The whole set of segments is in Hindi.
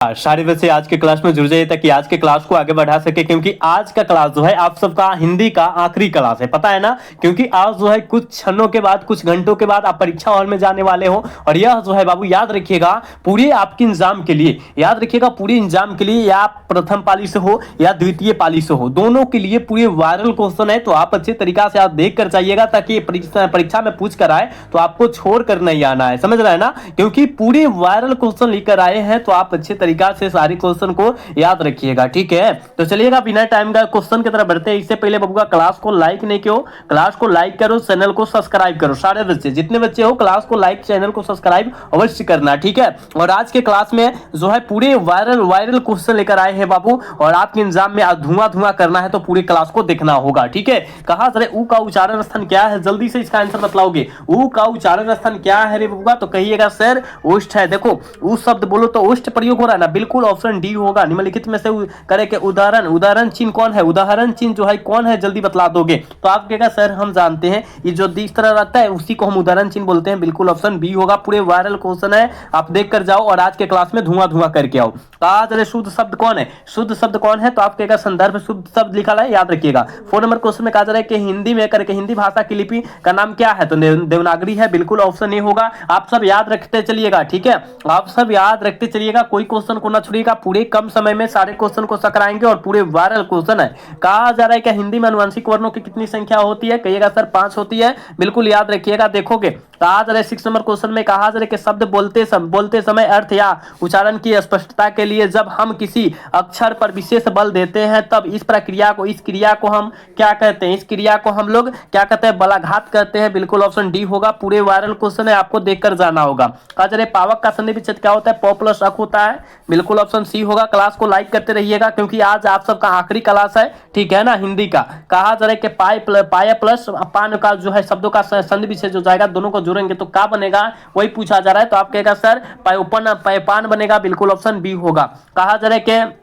सारे बच्चे आज के क्लास में जुड़ जाइए ताकि आज के क्लास को आगे बढ़ा सके, क्योंकि आज का क्लास जो है आप सबका हिंदी का आखिरी क्लास है, पता है ना। क्योंकि आज जो है कुछ क्षणों के बाद, कुछ घंटों के बाद आप परीक्षा हॉल में जाने वाले हो। और यह जो है बाबू याद रखिएगा पूरे आपके एग्जाम के लिए, याद रखिएगा पूरे एग्जाम के लिए, या आप प्रथम पाली से हो या द्वितीय पाली से हो, दोनों के लिए पूरे वायरल क्वेश्चन है। तो आप अच्छे तरीका से आप देख कर जाइएगा ताकि परीक्षा में पूछ कर आए तो आपको छोड़ कर नहीं आना है, समझ रहे हैं ना। क्योंकि पूरे वायरल क्वेश्चन लेकर आए हैं तो आप अच्छे तरीका से सारे क्वेश्चन को याद रखिएगा, ठीक है। तो चलिएगा बिना टाइम का क्वेश्चन की तरफ बढ़ते हैं। इससे पहले बबुआ क्लास को लाइक नहीं किया, क्लास को लाइक करो, चैनल को सब्सक्राइब करो। सारे बच्चे जितने बच्चे हो क्लास को लाइक, चैनल को सब्सक्राइब अवश्य करना, ठीक है। और आज के क्लास में जो है पूरे वायरल क्वेश्चन लेकर आए हैं बाबू, और आपके एग्जाम में धुआं करना है तो पूरी क्लास को देखना होगा, ठीक है। कहा जरा ऊ का उच्चारण स्थान क्या है, जल्दी से इसका आंसर बतलाओगे। ऊ का उच्चारण स्थान क्या है रे बबुआ, तो कहिएगा सर ओष्ठ है। देखो ऊ शब्द बोलो तो ओष्ठ प्रयोग हो रहा है ना, बिल्कुल ऑप्शन डी होगा। निम्नलिखित में से करे के उदाहरण चिन्ह कौन है, उदाहरण चिन्ह जो है कौन है, जल्दी बतला दोगे। तो आप कहेगा सर हम जानते हैं, ये जो इस तरह रहता है उसी को हम उदाहरण चिन्ह बोलते हैं, बिल्कुल ऑप्शन बी होगा। पूरे वायरल क्वेश्चन है, आप देख कर जाओ और आज के क्लास में धुआं करके आओ। कहा जरा शुद्ध शब्द कौन है, शुद्ध शब्द कौन है, तो आप कहेगा संदर्भ शुद्ध शब्द लिखा है, याद रखिएगा। 4 नंबर क्वेश्चन में कहा जा रहा है कि हिंदी में करके हिंदी भाषा की लिपि का नाम क्या है, तो देवनागरी है, बिल्कुल ऑप्शन ए होगा। आप सब याद रखते चलिएगा, ठीक है, आप सब याद रखते चलिएगा, कोई क्वेश्चन को ना छोड़िएगा। पूरे कम समय में सारे क्वेश्चन को सकराएंगे और पूरे वायरल क्वेश्चन है। कहा जा रहा है कि हिंदी में अनुवांशिक वर्णों की कितनी संख्या होती है, कहिएगा सर 5 होती है, बिल्कुल याद रखिएगा। देखोगे कहा जा रहा है 6 नंबर क्वेश्चन में कहा जा रहा है कि शब्द बोलते समय अर्थ या उच्चारण की स्पष्टता के लिए जब हम किसी अक्षर पर विशेष बल देते हैं तब इस क्रिया को हम क्या कहते हैं, इस क्रिया को हम लोग क्या कहते हैं, बलाघात कहते हैं, बिल्कुल ऑप्शन डी होगा। पूरे वायरल क्वेश्चन है, आपको देखकर जाना होगा। कहा जा रहा है पावक का संधि विच्छेद क्या होता है, प प्लस अक होता है, बिल्कुल ऑप्शन सी होगा। क्लास को लाइक करते रहिएगा क्योंकि आज आप सबका आखिरी क्लास है, ठीक है ना, हिंदी का। कहा जा रहा है कि पाया प्लस पान का जो है शब्दों का संधि विच्छेद जो जाएगा, दोनों को जोड़ेंगे तो क्या बनेगा, वही पूछा जा रहा है। तो आप कहेगा सर पायपान बनेगा, बिल्कुल ऑप्शन बी होगा। कहा जा रहा है कि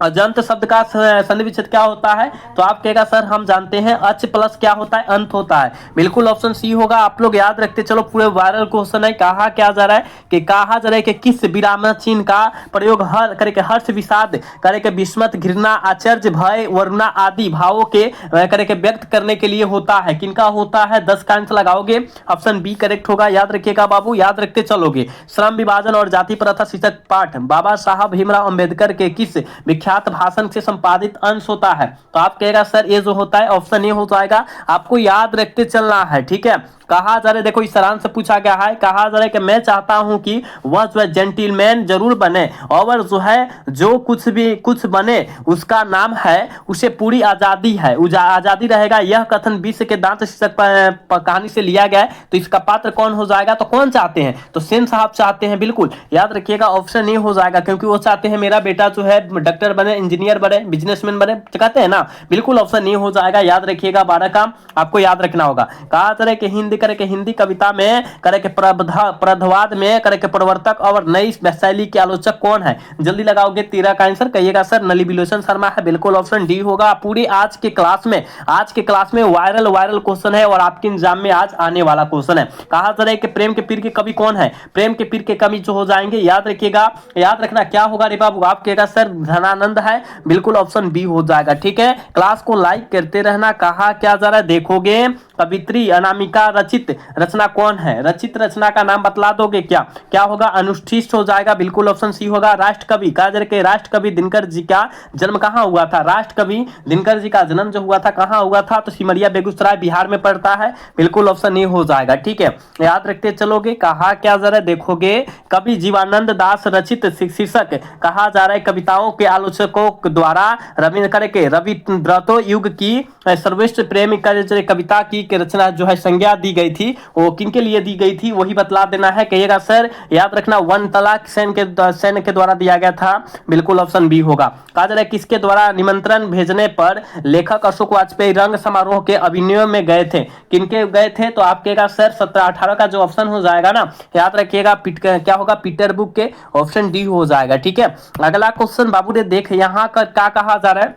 अजंत शब्द का संधि विच्छेद क्या होता है, तो आप कहेगा सर हम जानते हैं, अच प्लस क्या होता है, अंत होता है, बिल्कुल ऑप्शन सी होगा। आप लोग याद रखते चलो, पूरे वायरल क्वेश्चन है। कहा क्या जा रहा है कि कहा जा रहा है कि किस विराम चिन्ह का प्रयोग करके हर्ष विषाद करके विस्मत घृणा आश्चर्य भय वरुणा आदि भावों के करके व्यक्त करने के लिए होता है, किनका होता है, 10 का अंक लगाओगे, ऑप्शन बी करेक्ट होगा। याद रखिएगा बाबू, याद रखते चलोगे। श्रम विभाजन और जाति प्रथा शीर्षक पाठ बाबा साहब भीमराव अंबेडकर के किस विख्यात भाषण से संपादित अंश होता है, तो आप कहेगा सर ये जो होता है ऑप्शन ए हो जाएगा। आपको याद रखते चलना है, ठीक है। कहा जा रहा है, देखो इस तरह से पूछा गया है, कहा जा रहा है कि मैं चाहता हूं कि वह जो है जेंटलमैन जरूर बने और जो है जो कुछ बने उसका नाम है उसे पूरी आजादी है, आजादी रहेगा। यह कथन विश्व के दांत शीर्षक कहानी से लिया गया है। तो इसका पात्र कौन हो जाएगा, तो कौन चाहते हैं, तो सेन साहब चाहते हैं, बिल्कुल याद रखिएगा ऑप्शन ए हो जाएगा, क्योंकि वो चाहते हैं मेरा बेटा जो है डॉक्टर बने, इंजीनियर बने, बिजनेसमैन बने, कहते हैं ना, बिल्कुल ऑप्शन ए हो जाएगा। याद रखिएगा, 12 काम आपको याद रखना होगा। कहा जा रहा है कि हिंदी कविता में करे के प्रधवाद में करे के प्रवर्तक और नई शैली के आलोचक कौन है, जल्दी लगाओगे 13 का आंसर, कहिएगा सर नलिनी शर्मा है, बिल्कुल ऑप्शन डी होगा। पूरी आज के क्लास में वायरल क्वेश्चन है और आपके एग्जाम में आज आने वाला क्वेश्चन है। कहा जा रहा है कि प्रेम के पीर के कवि कौन है, प्रेम के पीर के कवि जो हो जाएंगे, याद रखिएगा, याद रखना क्या होगा रे बाबू, आप कहेगा सर धनानंद है, बिल्कुल ऑप्शन बी हो जाएगा, ठीक है। क्लास को लाइक करते रहना। कहा क्या जा रहा है, देखोगे कवित्री अनामिका रचित रचना कौन है, रचित रचना का नाम बतला दोगे, क्या होगा, अनुष्ठित हो जाएगा, बिल्कुल ऑप्शन सी होगा। राष्ट्रकवि कहा जा रहा है, राष्ट्रकवि दिनकर जी का जन्म कहां हुआ था, राष्ट्रकवि दिनकर जी का जन्म जो हुआ था कहां हुआ था, तो सिमरिया बेगूसराय बिहार में पड़ता है, बिल्कुल ऑप्शन ए हो जाएगा, ठीक है। याद रखते चलोगे। कहा क्या जा रहा है, देखोगे कवि जीवानंद दास रचित शीर्षक कहा जा रहा है कविताओं के आलोचकों द्वारा रविन्द्रनाथ युग की सर्वश्रेष्ठ प्रेम कविता की रचना जो है संज्ञा दी गई थी, वो किनके लिए दी गई थी, वही बतला देना है, कहिएगा सर याद रखना वन तलाक सैन्य के द्वारा दिया गया था, बिल्कुल ऑप्शन बी होगा। कहा जा रहा है किसके द्वारा निमंत्रण भेजने पर लेखक अशोक वाजपेयी रंग समारोह के अभिनय में गए थे, किनके गए थे, तो आप कहेगा सर 17-18 का जो ऑप्शन हो जाएगा ना, याद रखिएगा क्या होगा, पीटर बुक के, ऑप्शन डी हो जाएगा, ठीक है। अगला क्वेश्चन बाबू ने देख यहाँ का क्या कहा जा रहा है,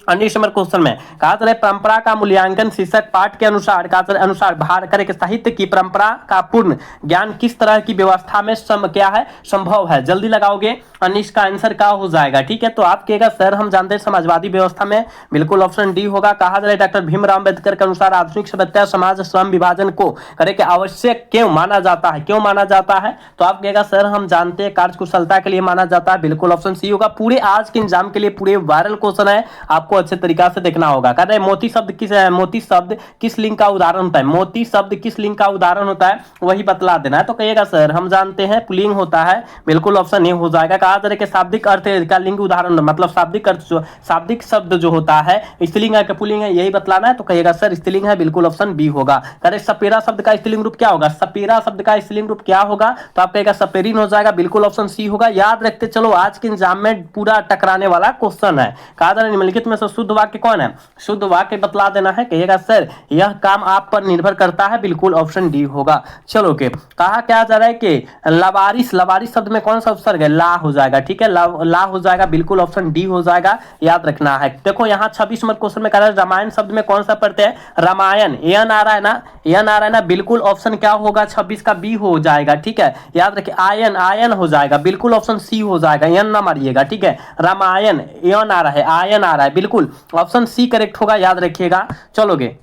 19 नंबर क्वेश्चन में कहा जा रहा है परंपरा का मूल्यांकन शीर्षक पाठ के अनुसार कहा जा रहा है अनुसार भारत करे के साहित्य की परंपरा का पूर्ण ज्ञान किस तरह की व्यवस्था में क्या है संभव है। जल्दी लगाओगे 19 का आंसर क्या हो जाएगा। ठीक है, तो आप कहेगा सर हम जानते हैं समाजवादी व्यवस्था में, बिल्कुल ऑप्शन डी होगा। कहा जा रहा है डॉक्टर भीमराव अम्बेडकर के अनुसार आधुनिक सभ्यता समाज श्रम विभाजन को करे के आवश्यक क्यों माना जाता है, क्यों माना जाता है, तो आप कहेगा सर हम जानते हैं कार्यकुशलता के लिए माना जाता है, बिल्कुल ऑप्शन सी होगा। पूरे आज के एग्जाम के लिए पूरे वायरल क्वेश्चन है, आपको अच्छे तरीका से देखना होगा। कहते हैं मोती शब्द किस लिंग का उदाहरण होता है, मोती शब्द किस लिंग का उदाहरण होता है वही बतला देना है। तो कहिएगा सर हम जानते हैं पुल्लिंग होता है, बिल्कुल ऑप्शन ए हो जाएगा। कहा जा रहा है कि शाब्दिक अर्थ का लिंग उदाहरण मतलब शाब्दिक अर्थ शाब्दिक शब्द जो होता है स्त्रीलिंग है कि पुल्लिंग है यही बतलाना है, तो कहिएगा सर स्त्रीलिंग है, बिल्कुल ऑप्शन बी होगा। कह सपेरा शब्द का स्त्रीलिंग रूप क्या होगा, सपेरा शब्द का स्त्रीलिंग रूप क्या होगा, तो आप कहेगा सपेरीन हो जाएगा, बिल्कुल ऑप्शन सी होगा। याद रखते चलो आज के एग्जाम में पूरा टकराने वाला क्वेश्चन है। कहा जा रहा है निम्नलिखित में से शुद्ध वाक्य कौन है, शुद्ध वाक्य बतला देना है। कहिएगा सर यह काम आप पर निर्भर करता है, बिल्कुल ऑप्शन डी होगा। चलो के कहा क्या जा रहा है कि लवारिस, लवारिस शब्द में कौन सा उपसर्ग है, ला हो जाएगा। ठीक है, ला हो जाएगा, बिल्कुल ऑप्शन डी हो जाएगा, याद रखना है। देखो यहाँ 26 नंबर क्वेश्चन में कह रहा है रामायण शब्द में कौन सा पढ़ते हैं, रामायण, एन आ रहा है ना, एन आ रहा है ना, बिल्कुल ऑप्शन क्या होगा 26 का बी हो जाएगा। ठीक है, याद रखिए आयन, आयन हो जाएगा, बिल्कुल ऑप्शन सी हो जाएगा, एन ना मारिएगा। ठीक है, रामायण एन आ रहा है, आयन आ रहा है, बिल्कुल ऑप्शन सी करेक्ट होगा, याद रखिएगा। चलोगे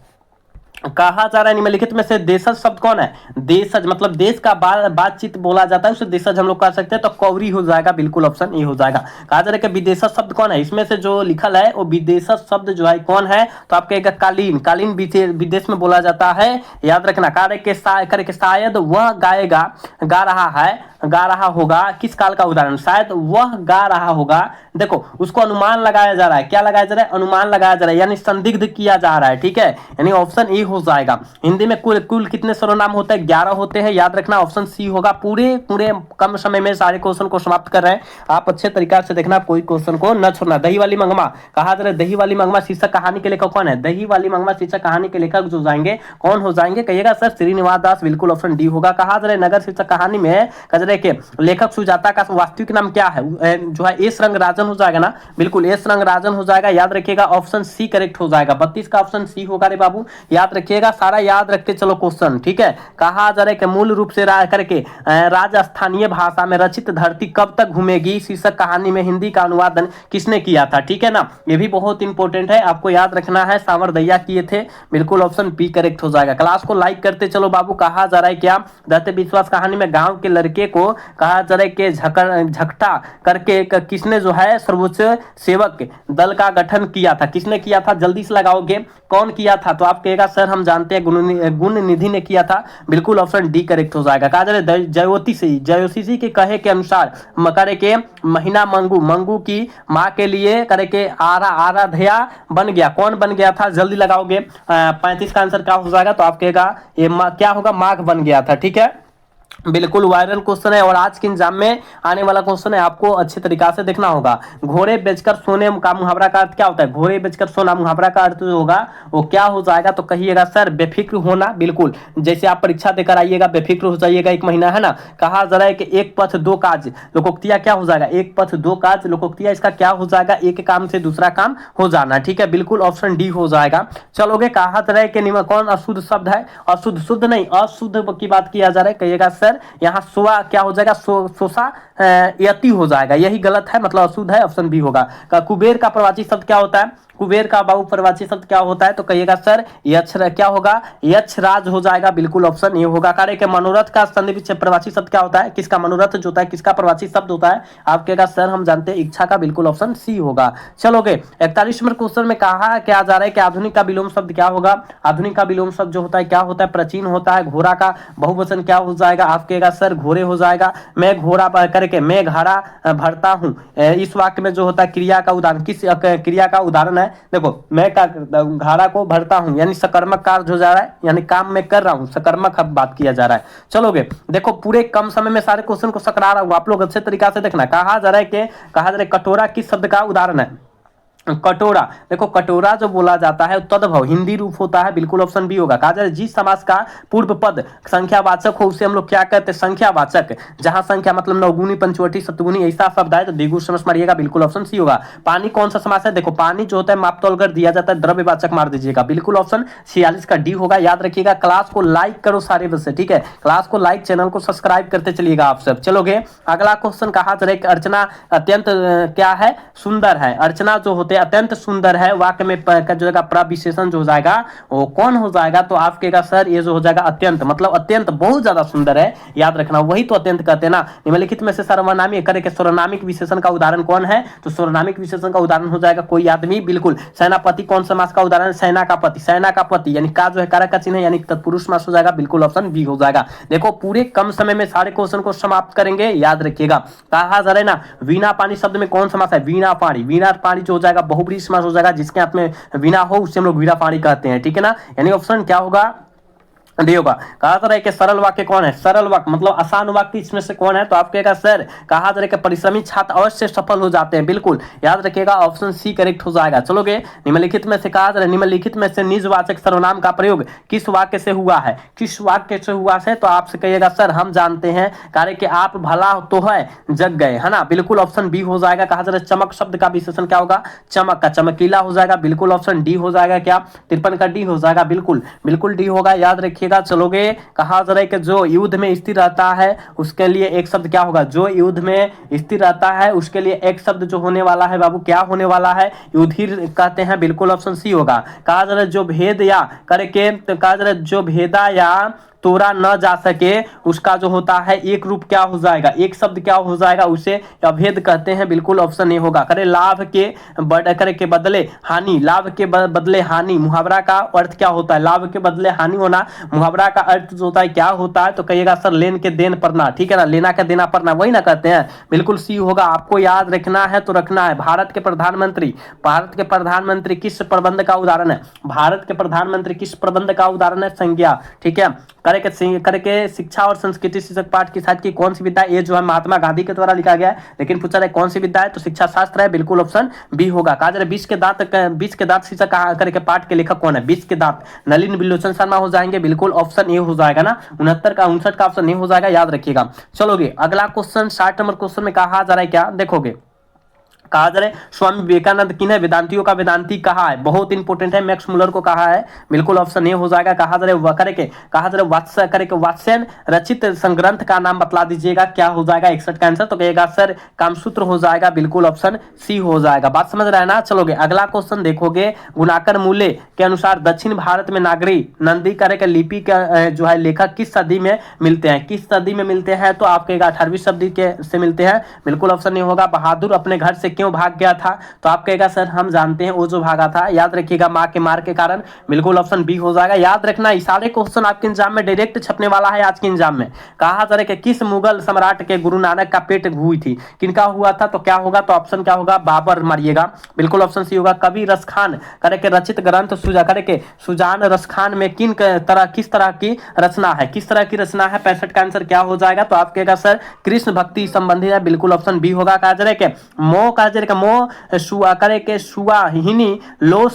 कहा जा रहा है निम्नलिखित में से देशज शब्द कौन है, देशज मतलब देश का बातचीत बोला जाता है उसे देशज हम लोग कह सकते हैं, तो कौरी हो जाएगा, बिल्कुल ऑप्शन ए हो जाएगा। कहा जा रहा है कि विदेशज शब्द कौन है, इसमें से जो लिखल है वो विदेशज शब्द जो है कौन है, तो आप कहेगा कालीन, कालीन विदेश में बोला जाता है, याद रखना। कार्य शायद वह गाएगा, गा रहा होगा, किस काल का उदाहरण, शायद वह गा रहा होगा। देखो उसको अनुमान लगाया जा रहा है, क्या लगाया जा रहा है, अनुमान लगाया जा रहा है, यानी संदिग्ध किया जा रहा है। ठीक है, यानी ऑप्शन ए हो जाएगा। हिंदी में कुल कितने सर्वनाम होते हैं, 11 होते हैं, याद रखना ऑप्शन सी होगा। पूरे कम समय में सारे क्वेश्चन को समाप्त कर रहे हैं, आप अच्छे तरीका से देखना, कोई क्वेश्चन को न छोड़ना। दही वाली मंगमा, कहा जा रहा है दही वाली मंगमा शीर्षक कहानी के लेखक कौन है, दही वाली मंगमा शीर्षक कहानी के लेखक जो जाएंगे कौन हो जाएंगे, कहिएगा सर श्रीनिवास दास, बिल्कुल ऑप्शन डी होगा। कहा जा रहा है नगर शीर्षक कहानी में कजरे के लेखक सुजाता का वास्तविक नाम क्या है, जो है एस रंगराजन हो जाएगा ना, बिल्कुल एस रंगराजन हो जाएगा, याद रखिएगा ऑप्शन सी करेक्ट हो जाएगा। 32 का ऑप्शन सी होगा रे बाबू, याद रखिएगा, सारा याद रखते चलो क्वेश्चन। ठीक है, कहा जा रहा है कि मूल रूप से करके राजस्थानीय भाषा में रचित धरती कब तक घूमेगी शीर्षक कहानी में हिंदी का अनुवादन किसने किया था। ठीक है ना, ये भी बहुत इंपॉर्टेंट है, आपको याद रखना है, सावरदैया किए थे, बिल्कुल ऑप्शन बी करेक्ट हो जाएगा। क्लास को लाइक करते चलो बाबू। कहा जा रहा है क्या, दत्त विश्वास कहानी में गांव के लड़के को कहा जा रहा है कि झकटा करके किसने जो है सर्वोच्च सेवक दल का गठन किया था, किसने किया था, जल्दी से लगाओगे कौन किया था, तो आप कहेगा सर हम जानते हैं गुण निधि ने किया था, बिल्कुल ऑप्शन डी करेक्ट हो जाएगा। कहा जा रहा है जयोतिषी के कहे के अनुसार करे के महीना मंगू की माँ के लिए करे के आराध्या बन गया, कौन बन गया था, जल्दी लगाओगे। 35 का आंसर क्या हो जाएगा, तो आप कहेगा ये क्या होगा, माघ बन गया था। ठीक है, बिल्कुल वायरल क्वेश्चन है और आज के एग्जाम में आने वाला क्वेश्चन है, आपको अच्छे तरीका से देखना होगा। घोड़े बेचकर सोने का मुहावरा का अर्थ क्या होता है, घोड़े बेचकर सोना मुहावरा का अर्थ जो होगा वो क्या हो जाएगा, तो कहिएगा सर बेफिक्र होना, बिल्कुल जैसे आप परीक्षा देकर आइएगा बेफिक्र हो जाइएगा, एक महीना है ना। कहा जा रहा है कि एक पथ दो काज लोकोक्तिया क्या हो जाएगा, एक पथ दो काज लोकोक्तिया, इसका क्या हो जाएगा, एक काम से दूसरा काम हो जाना। ठीक है, बिल्कुल ऑप्शन डी हो जाएगा। चलोगे कहा जा रहा है कि कौन अशुद्ध शब्द है, अशुद्ध शुद्ध नहीं अशुद्ध की बात किया जा रहा है, कहिएगा सर यहाँ सोआ क्या हो जाएगा, सोसा यति हो जाएगा, यही गलत है, मतलब अशुद्ध है, ऑप्शन बी होगा। कुबेर का प्रवाची शब्द क्या होता है, कुबेर का बाबू प्रवाची शब्द क्या होता है, तो कहिएगा सर यक्ष क्या होगा, यक्ष राज हो जाएगा, बिल्कुल ऑप्शन ये होगा। कार्य के मनोरथ का संधि विच्छेद प्रवाची शब्द क्या होता है, किसका मनोरथ जो होता है किसका प्रवाची शब्द होता है, आप कहेगा सर हम जानते हैं इच्छा का, बिल्कुल ऑप्शन सी होगा। चलोगे 41 नंबर क्वेश्चन में कहा क्या जा रहा है कि आधुनिक का विलोम शब्द क्या होगा, आधुनिक का विलोम शब्द जो होता है क्या होता है, प्राचीन होता है। घोड़ा का बहुवचन क्या हो जाएगा, आप कहेगा सर घोड़े हो जाएगा। मैं घोड़ा करके मैं घड़ा भरता हूँ, इस वाक्य में जो होता है क्रिया का उदाहरण, किस क्रिया का उदाहरण है, देखो मैं घड़ा को भरता हूं, यानी सकर्मक कार्य हो जा रहा है, यानी काम में कर रहा हूं, सकर्मक बात किया जा रहा है। चलोगे देखो पूरे कम समय में सारे क्वेश्चन को सकरा रहा हूं, आप लोग अच्छे तरीका से देखना। कहा जा रहा है कि कटोरा किस शब्द का उदाहरण है, कटोरा, देखो कटोरा जो बोला जाता है तद्भव हिंदी रूप होता है, बिल्कुल ऑप्शन बी होगा। कहा जाए जिस समास का पूर्व पद संख्यावाचक हो उसे हम लोग क्या कहते हैं, संख्यावाचक। जहां संख्या मतलब नवगुनी पंचवटी सप्तगुनी ऐसा शब्द है तो द्विगुण समास मारिएगा, बिल्कुल ऑप्शन सी होगा। पानी कौन सा समास है, देखो पानी जो होता है माप तौल कर दिया जाता है, द्रव्यवाचक मार दीजिएगा, बिल्कुल ऑप्शन 46 का डी होगा। याद रखिएगा क्लास को लाइक करो सारे बच्चे, ठीक है, क्लास को लाइक, चैनल को सब्सक्राइब करते चलिएगा आप सब। चलोगे अगला क्वेश्चन, कहा जा रहा है अर्चना अत्यंत क्या है, सुंदर है। अर्चना जो होते हैं अत्यंत सुंदर है, वाक्य में जो है प्रविशेषण जो हो जाएगा वो कौन हो जाएगा, तो आप कहेगा सर ये जो हो जाएगा अत्यंत, मतलब अत्यंत बहुत ज्यादा सुंदर है, याद रखना वही तो अत्यंत कहते हैं ना। निम्नलिखित में से सर्वनामी करके सर्वनामिक विशेषण का उदाहरण कौन है, तो सर्वनामिक विशेषण का उदाहरण हो जाएगा कोई आदमी, बिल्कुल। सेनापति कौन समास का उदाहरण, सेना का पति, सेना का पति यानी का जो है कारक का चिन्ह है, यानी तत्पुरुष समास हो जाएगा, बिल्कुल ऑप्शन बी हो जाएगा। देखो पूरे कम समय में सारे क्वेश्चन को समाप्त करेंगे, याद रखिएगा। कहा जा रहा है ना वीणा पानी शब्द में कौन समास है, वीणा पानी, वीणा पानी जो हो जाएगा बहुब्रीहि समास हो जाएगा, जिसके हाथ में वीणा हो उसे हम लोग वीणा पानी कहते हैं, ठीक है ना। यानी ऑप्शन क्या होगा, डी होगा। कहा जा रहा है कि सरल वाक्य कौन है, सरल वाक्य मतलब आसान वाक्य इसमें से कौन है, तो आप कहेगा सर कहा जा रहा है कि परिश्रमी छात्र अवश्य सफल हो जाते हैं, बिल्कुल याद रखिएगा ऑप्शन सी करेक्ट हो जाएगा। चलोगे निम्नलिखित में से कहा जा रहा है निम्नलिखित में से निजवाचक सर्वनाम का प्रयोग किस वाक्य से हुआ है, किस वाक्य से हुआ है, तो आपसे कहिएगा सर हम जानते हैं, कार्य कि आप भला तो है जग गए, है ना, बिल्कुल ऑप्शन बी हो जाएगा। कहा जा रहा है चमक शब्द का विशेषण क्या होगा, चमक का, चमकीला हो जाएगा, बिल्कुल ऑप्शन डी हो जाएगा। क्या 53 का डी हो जाएगा, बिल्कुल बिल्कुल डी होगा, याद रखिएगा। चलोगे कहा जा रहा है कि जो युद्ध में स्थिर रहता है उसके लिए एक शब्द क्या होगा, जो युद्ध में स्थिर रहता है उसके लिए एक शब्द जो होने वाला है बाबू क्या होने वाला है, युधिर कहते हैं, बिल्कुल ऑप्शन सी होगा। कहा जा रहा है जो भेद या करके, तो कहा जा रहा है जो भेदा या तोड़ा न जा सके उसका जो होता है एक रूप क्या हो जाएगा, एक शब्द क्या हो जाएगा, उसे अभेद कहते हैं, बिल्कुल ऑप्शन ए होगा। करे लाभ के करे के बदले हानि, लाभ के बदले हानि, मुहावरा का अर्थ क्या होता है, लाभ के बदले हानि होना, मुहावरा का अर्थ जो होता है क्या होता है, तो कहिएगा सर लेन के देन पड़ना, ठीक है ना, लेना के देना पड़ना वही ना कहते हैं, बिल्कुल सी होगा। आपको याद रखना है तो रखना है। भारत के प्रधानमंत्री किस प्रबंध का उदाहरण है, भारत के प्रधानमंत्री किस प्रबंध का उदाहरण है, संज्ञा, ठीक है। करके शिक्षा और संस्कृति शीर्षक पाठ की शायद की कौन सी विद्या, ये जो है महात्मा गांधी के द्वारा लिखा गया है, लेकिन पूछा है कौन सी विद्या है, तो शिक्षा शास्त्र है, बिल्कुल ऑप्शन बी होगा। कहा जा रहा है विष के दांत शीर्षक करके पाठ के लेखक कौन है, विष के दांत नलिन बिलोचन शर्मा हो जाएंगे, बिल्कुल ऑप्शन ए हो जाएगा ना, 69 का ऑप्शन ए हो जाएगा, याद रखिएगा। चलोगे अगला क्वेश्चन 60 नंबर क्वेश्चन में कहा जा रहा है क्या, देखोगे कहा जा रहा है स्वामी विवेकानंद किन है, वेदांतियों का वेदांती कहा है, बहुत इंपॉर्टेंट है, मैक्स मुलर को कहा है, बिल्कुल ऑप्शन ए हो जाएगा। कहा जा रहा है वात्स्यन रचित संग्रंथ का नाम बतला दीजिएगा, क्या हो जाएगा 61 का आंसर, तो कहेगा सर कामसूत्र हो जाएगा, बिल्कुल ऑप्शन सी हो जाएगा। बात समझ रहा है ना। चलोगे अगला क्वेश्चन देखोगे, गुणाकर मूल्य के अनुसार दक्षिण भारत में नागरी नंदी के लिपि का जो है लेखक किस सदी में मिलते हैं, किस सदी में मिलते हैं, तो आप कहेगा 18वीं सदी के से मिलते हैं, बिल्कुल ऑप्शन ए होगा। बहादुर अपने घर से क्यों भाग गया था, तो आप कहेगा सर हम जानते हैं वो जो भागा था, याद रखिएगा मां के मार के कारण, बिल्कुल ऑप्शन बी हो जाएगा। याद रखना ये सारे क्वेश्चन आपके एग्जाम में डायरेक्ट छपने वाला है आज के एग्जाम में। कहा जा रहा है कि किस मुगल सम्राट के गुरु नानक का पेट हुई थी, किनका हुआ था, तो क्या होगा, तो ऑप्शन क्या होगा, बाबर मारिएगा, बिल्कुल ऑप्शन सी होगा। कवि रसखान करके रचित ग्रंथ सुजान रसखान में किस तरह की रचना है, किस तरह की रचना है, 65 का आंसर क्या हो जाएगा, तो आप कहेगा सर कृष्ण भक्ति संबंधी है, बिल्कुल ऑप्शन बी होगा। कहा जा रहा है कि मोह सुआ करे के सुआहिनी लो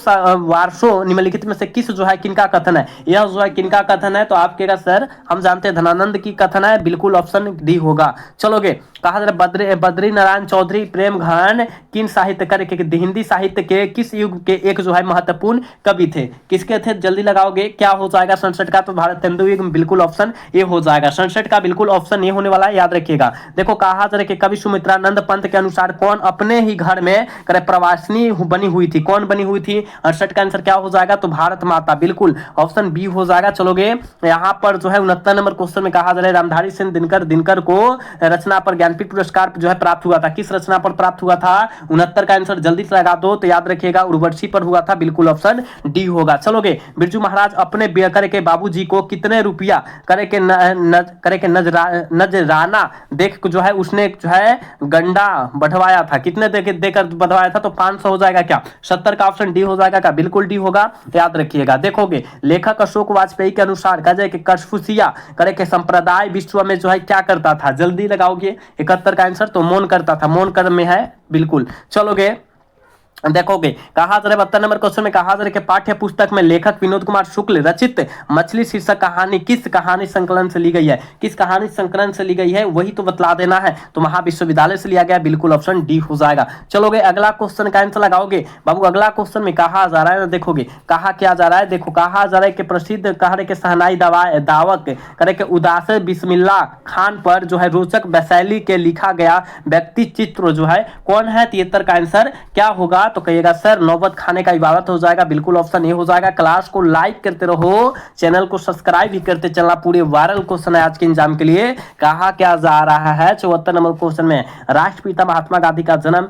वारसो निम्नलिखित में से किस जो है किनका कथन है, यह जो है किनका कथन है, तो आप कहेगा सर हम जानते हैं धनानंद की कथन है, बिल्कुल ऑप्शन डी होगा। चलोगे कहा जा रहा है बद्री नारायण चौधरी प्रेम घन किन साहित्य करके हिंदी साहित्य के किस युग के एक जो है महत्वपूर्ण कवि थे, किसके थे, जल्दी लगाओगे क्या हो जाएगा 67 का, तो भारत तेंदु युग, बिल्कुल ऑप्शन ए हो जाएगा। 67 का बिल्कुल ऑप्शन ए होने वाला है, याद रखिएगा। देखो कहा जा रहा है कि कवि सुमित्रानंद पंत के अनुसार कौन अपने ही घर में प्रवासिनी बनी हुई थी, कौन बनी हुई थी, 68 का आंसर क्या हो जाएगा, तो भारत माता, बिल्कुल ऑप्शन बी हो जाएगा। चलोगे यहाँ पर जो है 69 नंबर क्वेश्चन में कहा जा रहा है रामधारी सिंह दिनकर को रचना पर ज्ञानपीठ पुरस्कार जो है प्राप्त हुआ था, किस रचना पर प्राप्त हुआ था, 69 का आंसर जल्दी से लगा दो, तो याद रखिएगा उर्वशी पर हुआ था, बिल्कुल ऑप्शन डी होगा। चलोगे बिरजू महाराज अपने करके बाबूजी को कितने रुपया करके नजराना देख जो है उसने जो है गंडा बढ़वाया था, कितने देकर बढ़वाया था, तो 500 हो जाएगा क्या, 70 का ऑप्शन डी हो जाएगा क्या, बिल्कुल डी होगा, याद रखिएगा। देखोगे लेखक अशोक वाजपेयी के अनुसार कहा जाए कि कन्फ्यूशिया करके संप्रदाय विश्व में जो है क्या करता था, जल्दी लगाओगे 71 का आंसर, तो मौन करता था, मौन कर्म में है, बिल्कुल। चलोगे देखोगे कहा जा रहा है 72 नंबर क्वेश्चन में कहा जा रहा है कि पाठ्य पुस्तक में लेखक विनोद कुमार शुक्ल रचित मछली शीर्षक कहानी किस कहानी संकलन से ली गई है, किस कहानी संकलन से ली गई है वही तो बतला देना है। तो महाविश्वविद्यालय से लिया गया, बिल्कुल ऑप्शन डी हो जाएगा। चलोगे अगला क्वेश्चन का आंसर लगाओगे बाबू। अगला क्वेश्चन में कहा जा रहा है, देखोगे कहा क्या जा रहा है, देखो कहा जा रहा है कि प्रसिद्ध कह रहे के शहनाई दावक करे के उदास बिस्मिल्ला खान पर जो है रोचक वैशैली के लिखा गया व्यक्ति चित्र जो है कौन है। 73 का आंसर क्या होगा, तो कहिएगा सर नौबत खाने का इबादत हो जाएगा, बिल्कुल ऑप्शन ए हो जाएगा। क्लास को लाइक करते रहो, चैनल को सब्सक्राइब भी करते चलना, पूरे वायरल क्वेश्चन है आज के एग्जाम के लिए। कहा क्या जा रहा है 74 नंबर क्वेश्चन में, राष्ट्रपिता महात्मा गांधी का जन्म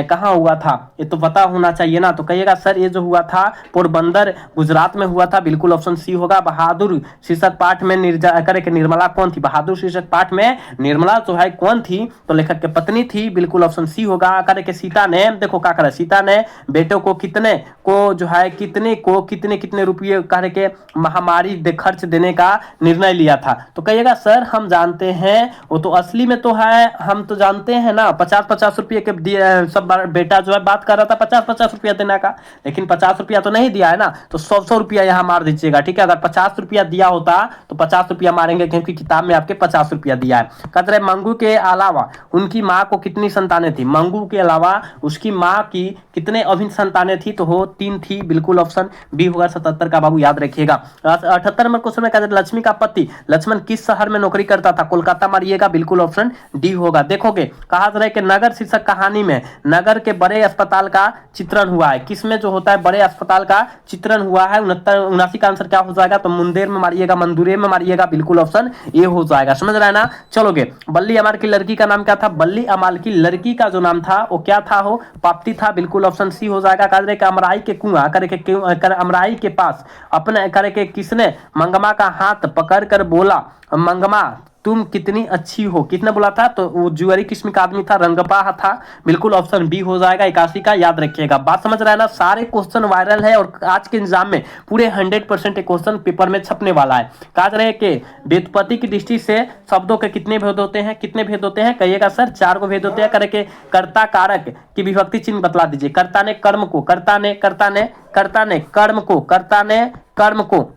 कहाँ हुआ था, ये तो पता होना चाहिए ना। तो कहिएगा सर ये जो हुआ था पोरबंदर गुजरात में हुआ था, बिल्कुल ऑप्शन सी होगा। बहादुर शीर्षक पाठ में निर्मला कौन थी, बहादुर शीर्षक पाठ में निर्मला जो है कौन थी, तो लेखक के पत्नी थी, बिल्कुल ऑप्शन सी होगा। करे के सीता ने, देखो क्या करे, सीता ने बेटों को कितने को जो है कितने रुपये कह रहे के महामारी खर्च देने का निर्णय लिया था। तो कहिएगा सर हम जानते हैं वो तो असली में तो है, हम तो जानते हैं ना 50-50 रुपये के सब बेटा जो है बात कर रहा था 50-50 रुपया देने का, लेकिन 50 रुपया तो नहीं दिया है ना, तो 100 रुपया यहाँ मार दीजिएगा, ठीक है। अगर 50 रुपया दिया होता तो 50 रुपया मारेंगे क्योंकि किताब में आपके 50 रुपया दिया है। कहते रहे मंगू के अलावा उनकी माँ को कितनी संतानें थी, मंगू के अलावा उसकी माँ की कितने अभिन्न संतानें थी, तो हो 3 थी, बिल्कुल ऑप्शन बी होगा। 77 का बाबू याद रखिएगा। 78 नंबर क्वेश्चन में कहते लक्ष्मी का पति लक्ष्मण किस शहर में नौकरी करता था, कोलकाता मारिएगा, बिल्कुल ऑप्शन डी होगा। देखोगे कहा जा रहा है कि नगर शीर्षक कहानी में नगर के बड़े अस्पताल का चित्रण हुआ है, किसमें जो होता है बड़े अस्पताल का चित्रण हुआ है। 79 का आंसर क्या हो जाएगा, तो मुंदेर में मारिएगा, मंदुरे में मारिएगा, बिल्कुल ऑप्शन ये हो जाएगा। समझ रहा है ना। चलोगे बल्ली अमार की लड़की का नाम क्या था, बल्ली अमाल की लड़की का जो नाम था वो क्या था, हो पाप्ती था, बिल्कुल ऑप्शन सी हो जाएगा। कह रहे कि अमराई के कुआं अमराई के पास अपने करे के किसने मंगमा का हाथ पकड़ कर बोला, मंगमा तुम कितनी अच्छी हो, किसने बोला था, तो वो जुआरी किस्म का आदमी था, रंगपा था, बिल्कुल ऑप्शन बी हो जाएगा। 81 का याद रखिएगा। बात समझ रहा है ना। सारे क्वेश्चन वायरल है और आज के एग्जाम में पूरे 100% क्वेश्चन पेपर में छपने वाला है। कहा जा रहा है कि व्युत्पत्ति की दृष्टि से शब्दों के कितने भेद होते हैं, कितने भेद होते हैं, कहिएगा सर 4 को भेद होते हैं। करे के कर्ता कारक की विभक्ति चिन्ह बतला दीजिए। कर्ता ने कर्म को, कर्ता ने कर्म को,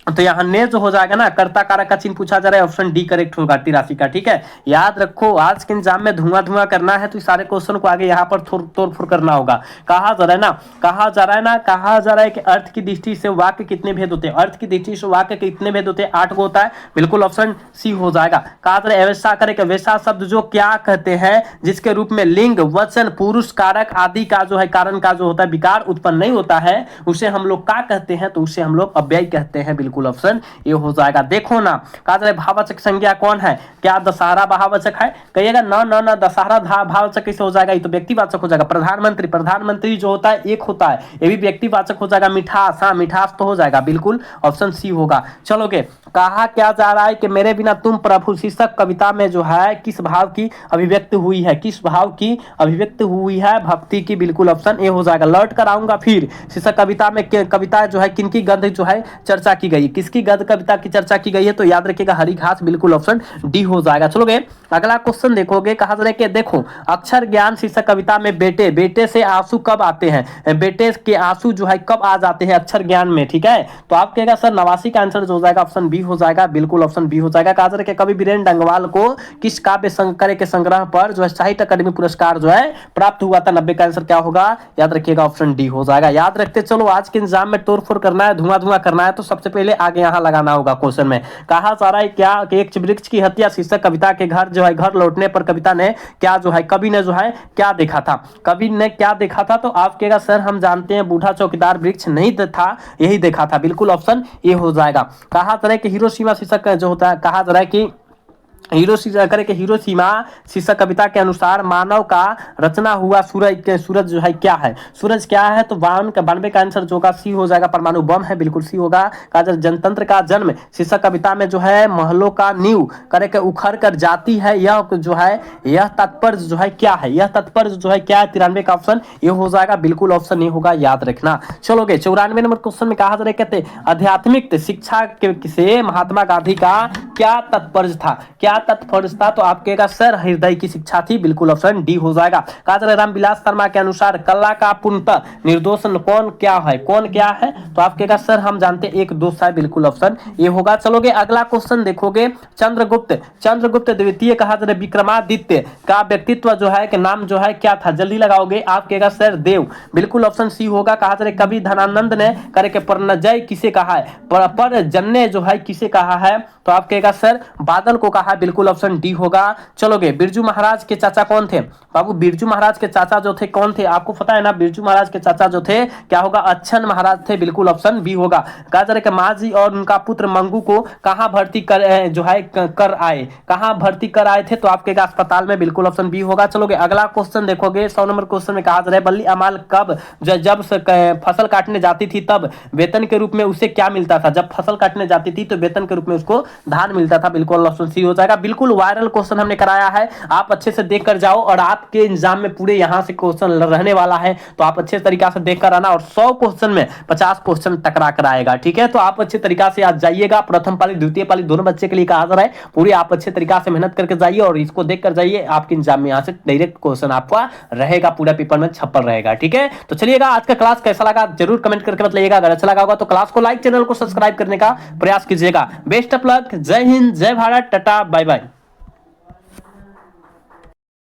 तो यहाँ ने जो हो जाएगा ना कर्ता कारक का चिन्ह पूछा जा रहा है, ऑप्शन डी करेक्ट होगा 83 का, ठीक है। याद रखो आज के एग्जाम में धुआं करना है तो सारे क्वेश्चन को आगे यहाँ पर तोड़ फोड़ करना होगा। कहा जा रहा है कि अर्थ की दृष्टि से वाक्य कितने भेद होते हैं, अर्थ की दृष्टि से वाक्य के कितने भेद होते हैं, 8 को होता है, बिल्कुल ऑप्शन सी हो जाएगा। कहा जा रहा है वैसा करे कि वैसा शब्द जो क्या कहते हैं जिसके रूप में लिंग वचन पुरुष कारक आदि का जो है कारण का जो होता है विकार उत्पन्न नहीं होता है, उसे हम लोग क्या कहते हैं, तो उसे हम लोग अव्यय कहते हैं, बिल्कुल ऑप्शन ये हो जाएगा। देखो ना कहा जाए भाववाचक संज्ञा कौन है, क्या दशहरा भाववाचक है, कहिएगा ना दशहरा भाववाचक कैसे हो जाएगा, ये तो व्यक्तिवाचक हो जाएगा। प्रधानमंत्री जो होता है एक होता है, ये भी व्यक्तिवाचक हो जाएगा। मिठास, हाँ मिठास तो हो जाएगा, बिल्कुल ऑप्शन सी होगा। चलोगे कहा क्या जा रहा है कि मेरे बिना तुम प्रभु शीर्षक कविता में जो है किस भाव की अभिव्यक्ति हुई है, किस भाव की अभिव्यक्ति हुई है, भक्ति की, बिल्कुल ऑप्शन ए हो जाएगा। लौट कर आऊंगा फिर शीर्षक कविता में कविता जो है किनकी गद्य जो है चर्चा की गई, किसकी गद्य कविता की चर्चा की गई है, तो याद रखिएगा हरी घास, बिल्कुल ऑप्शन डी हो जाएगा। चलोगे अगला क्वेश्चन देखोगे कहा जा रहा है कि देखो अक्षर ज्ञान शीर्षक कविता में बेटे से आंसू कब आते हैं, बेटे के आंसू जो है कब आ जाते हैं अक्षर ज्ञान में, ठीक है। तो आप कहेगा सर 89 का आंसर जो हो जाएगा ऑप्शन बी हो जाएगा, बिल्कुल ऑप्शन बी हो जाएगा। कहा जा रहा है कि कवि वीरेंद्र डंगवाल को किस काव्य संकल्प के संग्रह पर जो है साहित्य अकादमी पुरस्कार जो है प्राप्त हुआ था, 90 का आंसर क्या होगा, याद रखिएगा ऑप्शन डी हो जाएगा। याद रखते चलो आज के एग्जाम में तोड़फोड़ करना है, धुआं करना है, तो सबसे पहले आगे यहाँ लगाना होगा क्वेश्चन में। कहा जा रहा है क्या कि एक वृक्ष की हत्या शीर्षक कविता के घर लौटने पर कविता ने क्या जो है कवि ने जो है क्या देखा था, कवि ने क्या देखा था, तो आप कहेगा सर हम जानते हैं बूढ़ा चौकीदार वृक्ष नहीं था, यही देखा था, बिल्कुल ऑप्शन ए हो जाएगा। कहा जा रहा है कि हिरोशिमा शीर्षक जो होता है, कहा जा रहा है कि हिरोशिमा शीर्षक कविता के अनुसार मानव का रचना हुआ सूरज जो है क्या है, सूरज क्या है, तो 92 का आंसर जो होगा सी हो जाएगा, परमाणु बम है, बिल्कुल सी होगा। कहा जनतंत्र का जन्म शीर्षक कविता में जो है महलों का नींव करे के उखड़ कर जाती है, यह जो है यह तात्पर्य जो है क्या है, यह तात्पर्य जो है क्या है, 93 का ऑप्शन ये हो जाएगा, बिल्कुल ऑप्शन ये होगा, याद रखना। चलोगे 94 नंबर क्वेश्चन में कहा जा रहा है कहते आध्यात्मिक शिक्षा से महात्मा गांधी का क्या तात्पर्य था, क्या क्या तात्पर्य था, तो आप कहेगा सर हृदय की शिक्षा थी, बिल्कुल ऑप्शन डी हो जाएगा। कहा जा रहा है रामविलास शर्मा के अनुसार कला का पूर्णतः निर्दोष कौन क्या है, कौन क्या है, तो आप कहेगा सर हम जानते हैं एक दोस्त है, बिल्कुल ऑप्शन ये होगा। चलोगे अगला क्वेश्चन देखोगे, चंद्रगुप्त द्वितीय कहा जा रहा है विक्रमादित्य का व्यक्तित्व जो है कि नाम जो है क्या था, जल्दी लगाओगे। आप कहेगा सर देव, बिल्कुल ऑप्शन सी होगा। कहा जा रहा है कवि धनानंद ने करके परनजय किसे कहा है, पर जन्य जो है किसे कहा है, तो आप कहेगा सर बादल को कहा, बिल्कुल ऑप्शन डी होगा। चलोगे बिरजू महाराज के चाचा कौन थे बाबू, बिरजू महाराज के चाचा जो थे कौन थे, आपको पता है ना, बिरजू महाराज के चाचा जो थे क्या होगा, अच्छन महाराज थे, बिल्कुल ऑप्शन बी होगा। कहा जा रहा है कि माजी और उनका पुत्र मंगू को कहां भर्ती कर जो है कर आए, कहां भर्ती कर आए थे, तो आप कहेगा अस्पताल में, बिल्कुल ऑप्शन बी होगा। चलोगे अगला क्वेश्चन देखोगे, 100 नंबर क्वेश्चन में कहा जा रहा है बल्ली अमाल कब जब फसल काटने जाती थी तब वेतन के रूप में उसे क्या मिलता था, जब फसल काटने जाती थी तो वेतन के रूप में उसको धान मिलता था, बिल्कुल ऑप्शन सी हो जाएगा। बिल्कुल वायरल क्वेश्चन हमने कराया है, आप अच्छे से देख कर जाओ और आपके एग्जाम में पूरे यहां से क्वेश्चन रहने वाला है, तो आप अच्छे तरीका से देख कर आना और 100 क्वेश्चन में 50 क्वेश्चन टकरा कर आएगा, ठीक है। तो आप अच्छे तरीका से आज जाइएगा, प्रथम पाली द्वितीय पाली दोनों बच्चे के लिए कहा जा रहा है, पूरी आप अच्छे तरीका से मेहनत करके जाइए और इसको देख कर जाइए, आपके एग्जाम में यहाँ से डायरेक्ट क्वेश्चन आपका रहेगा, पूरा पेपर में छप्पर रहेगा, ठीक है। तो चलिएगा आज का क्लास कैसा लगा जरूर कमेंट करके बताइएगा, अगर अच्छा लगा होगा तो क्लास को लाइक, चैनल को सब्सक्राइब करने का प्रयास कीजिएगा। बेस्ट ऑफ लक, जय हिंद, जय भारत, टाटा, बाय बाय।